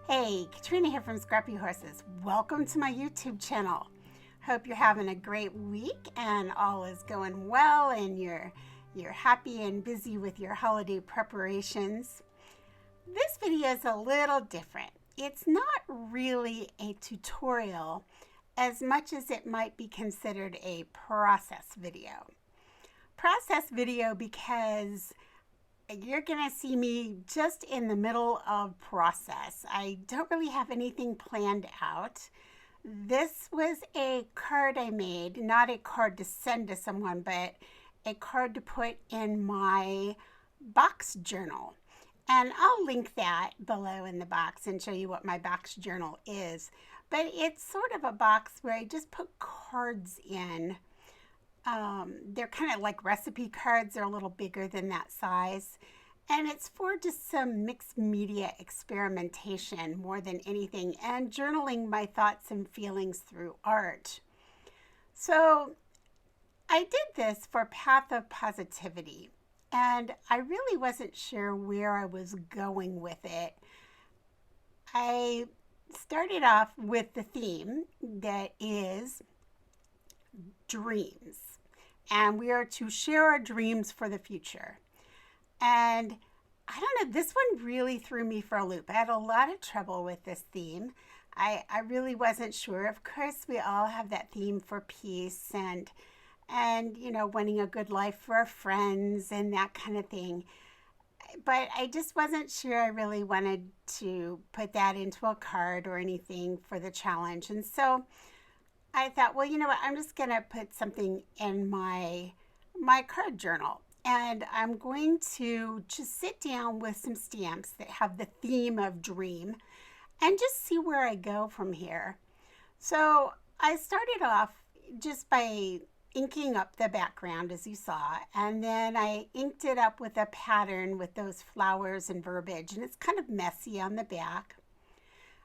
Hey, Katrina here from Scrappy Horses. Welcome to my YouTube channel. Hope you're having a great week and all is going well and you're happy and busy with your holiday preparations. This video is a little different. It's not really a tutorial as much as it might be considered a process video. Process video because you're gonna see me just in the middle of process. I don't really have anything planned out. This was a card I made, not a card to send to someone, but a card to put in my box journal. And I'll link that below in the box and show you what my box journal is. But it's sort of a box where I just put cards in. They're kind of like recipe cards. They're a little bigger than that size. And it's for just some mixed media experimentation more than anything, and journaling my thoughts and feelings through art. So I did this for Path of Positivity, and I really wasn't sure where I was going with it. I started off with the theme that is dreams. And we are to share our dreams for the future. And I don't know, this one really threw me for a loop. I had a lot of trouble with this theme. I really wasn't sure. Of course, we all have that theme for peace and you know, wanting a good life for our friends and that kind of thing. But I just wasn't sure I really wanted to put that into a card or anything for the challenge. And so I thought, well, you know what, I'm just going to put something in my card journal. And I'm going to just sit down with some stamps that have the theme of dream and just see where I go from here. So I started off just by inking up the background, as you saw, and then I inked it up with a pattern with those flowers and verbiage, and it's kind of messy on the back.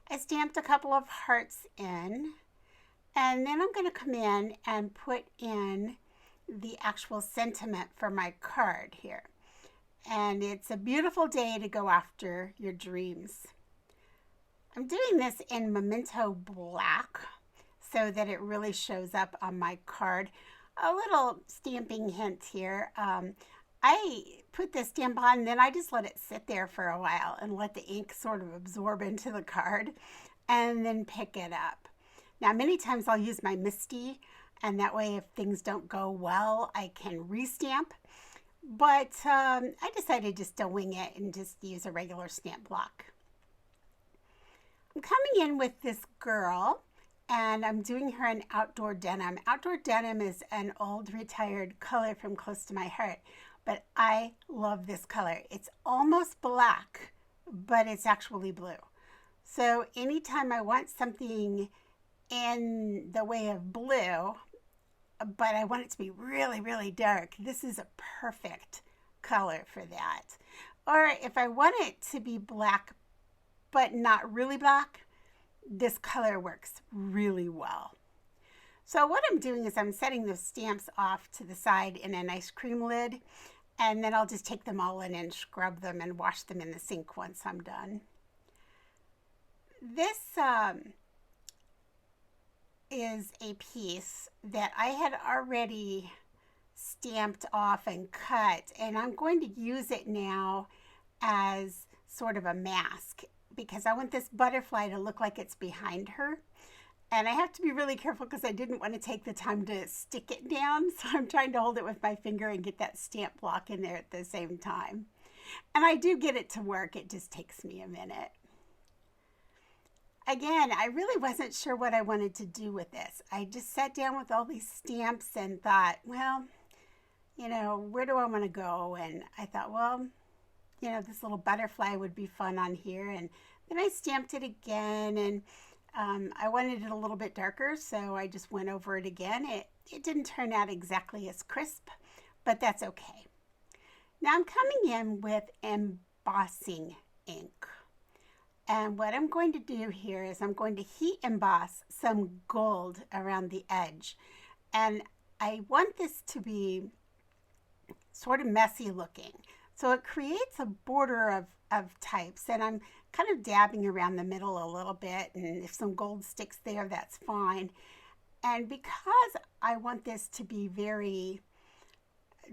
I stamped a couple of hearts in. And then I'm going to come in and put in the actual sentiment for my card here. And it's a beautiful day to go after your dreams. I'm doing this in Memento Black so that it really shows up on my card. A little stamping hint here. I put the stamp on, then I just let it sit there for a while and let the ink sort of absorb into the card and then pick it up. Now, many times I'll use my MISTI, and that way if things don't go well, I can restamp. But I decided just to wing it and just use a regular stamp block. I'm coming in with this girl, and I'm doing her in outdoor denim. Outdoor denim is an old retired color from close to my heart, but I love this color. It's almost black, but it's actually blue. So anytime I want something in the way of blue, but I want it to be really, really dark, this is a perfect color for that. Or if I want it to be black, but not really black, this color works really well. So what I'm doing is I'm setting those stamps off to the side in an ice cream lid, and then I'll just take them all in and scrub them and wash them in the sink once I'm done. This is a piece that I had already stamped off and cut, and I'm going to use it now as sort of a mask because I want this butterfly to look like it's behind her. And I have to be really careful because I didn't want to take the time to stick it down, so I'm trying to hold it with my finger and get that stamp block in there at the same time. And I do get it to work, it just takes me a minute. Again, I really wasn't sure what I wanted to do with this. I just sat down with all these stamps and thought, well, you know, where do I want to go? And I thought, well, you know, this little butterfly would be fun on here. And then I stamped it again, and I wanted it a little bit darker, so I just went over it again. It didn't turn out exactly as crisp, but that's okay. Now I'm coming in with embossing ink. And what I'm going to do here is I'm going to heat emboss some gold around the edge. And I want this to be sort of messy looking. So it creates a border of types, and I'm kind of dabbing around the middle a little bit, and if some gold sticks there, that's fine. And because I want this to be very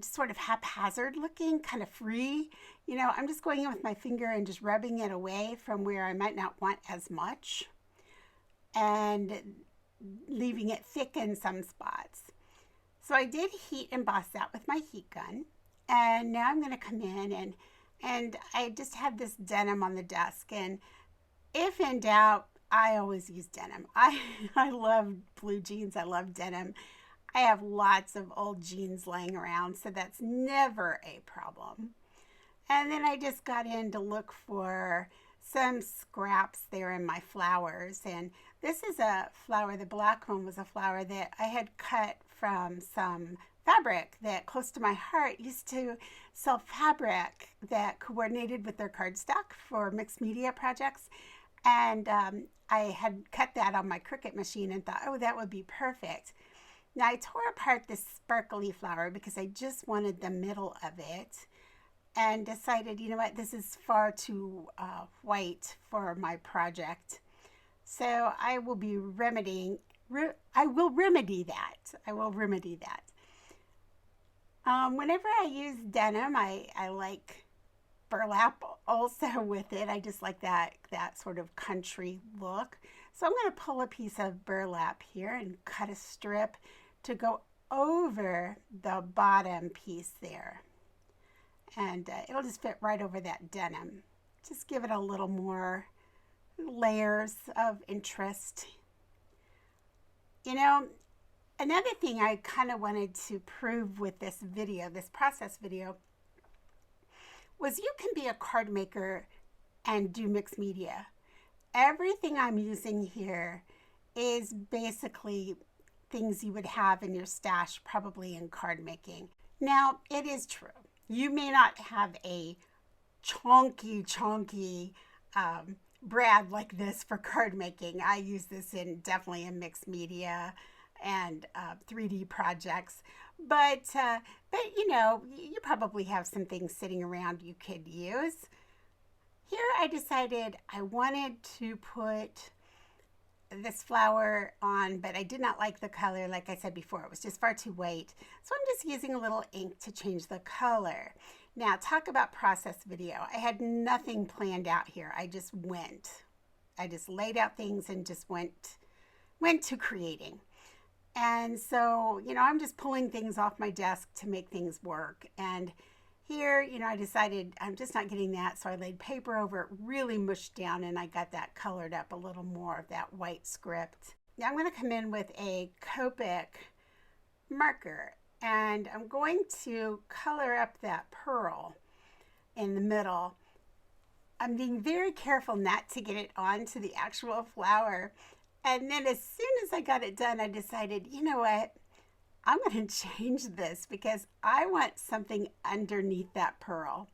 sort of haphazard looking, kind of free, I'm just going in with my finger and just rubbing it away from where I might not want as much, and leaving it thick in some spots. So I did heat emboss that with my heat gun, and now I'm going to come in and I just have this denim on the desk, and if in doubt, I always use denim. I love blue jeans. I love denim. I have lots of old jeans laying around, so that's never a problem. And then I just got in to look for some scraps there in my flowers. And this is a flower, the black one was a flower that I had cut from some fabric that, close to my heart, used to sell fabric that coordinated with their cardstock for mixed media projects. And I had cut that on my Cricut machine and thought, oh, that would be perfect. Now I tore apart this sparkly flower because I just wanted the middle of it, and decided, you know what, this is far too white for my project. So I will be remedying that. I will remedy that. Whenever I use denim, I like burlap also with it. I just like that sort of country look. So I'm going to pull a piece of burlap here and cut a strip to go over the bottom piece there. And it'll just fit right over that denim. Just give it a little more layers of interest. Another thing I kind of wanted to prove with this video, this process video, was you can be a card maker and do mixed media. Everything I'm using here is basically things you would have in your stash, probably in card making. Now, it is true. You may not have a chonky brad like this for card making. I use this definitely in mixed media and 3D projects. But you probably have some things sitting around you could use. Here I decided I wanted to put this flower on, but I did not like the color. Like I said before, it was just far too white. So I'm just using a little ink to change the color. Now, talk about process video. I had nothing planned out here. I just laid out things and just went to creating. And so, I'm just pulling things off my desk to make things work. And here, I decided I'm just not getting that. So I laid paper over it, really mushed down, and I got that colored up a little more of that white script. Now I'm going to come in with a Copic marker, and I'm going to color up that pearl in the middle. I'm being very careful not to get it onto the actual flower. And then as soon as I got it done, I decided, you know what? I'm going to change this because I want something underneath that pearl.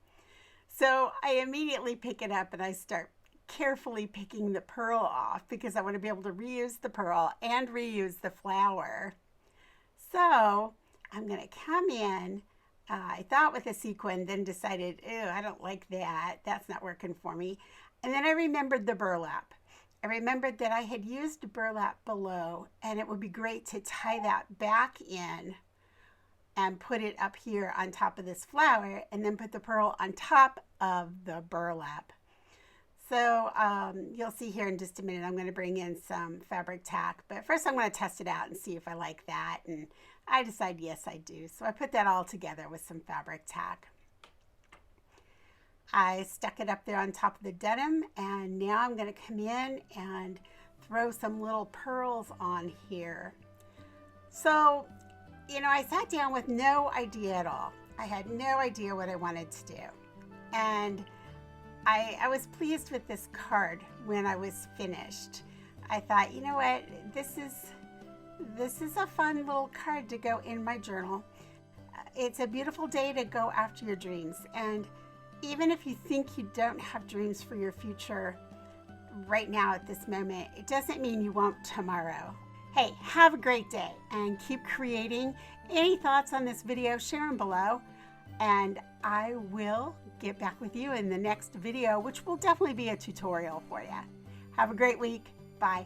So I immediately pick it up and I start carefully picking the pearl off because I want to be able to reuse the pearl and reuse the flower. So I'm going to come in. I thought with a sequin, then decided, I don't like that. That's not working for me. And then I remembered the burlap. I remembered that I had used burlap below, and it would be great to tie that back in and put it up here on top of this flower, and then put the pearl on top of the burlap. So you'll see here in just a minute, I'm going to bring in some fabric tack, but first I'm going to test it out and see if I like that, and I decide yes, I do. So I put that all together with some fabric tack. I stuck it up there on top of the denim, and now I'm going to come in and throw some little pearls on here. So, I sat down with no idea at all. I had no idea what I wanted to do. And I was pleased with this card when I was finished. I thought, you know what, this is a fun little card to go in my journal. It's a beautiful day to go after your dreams. And even if you think you don't have dreams for your future right now at this moment, it doesn't mean you won't tomorrow. Hey, have a great day and keep creating. Any thoughts on this video, share them below. And I will get back with you in the next video, which will definitely be a tutorial for you. Have a great week. Bye.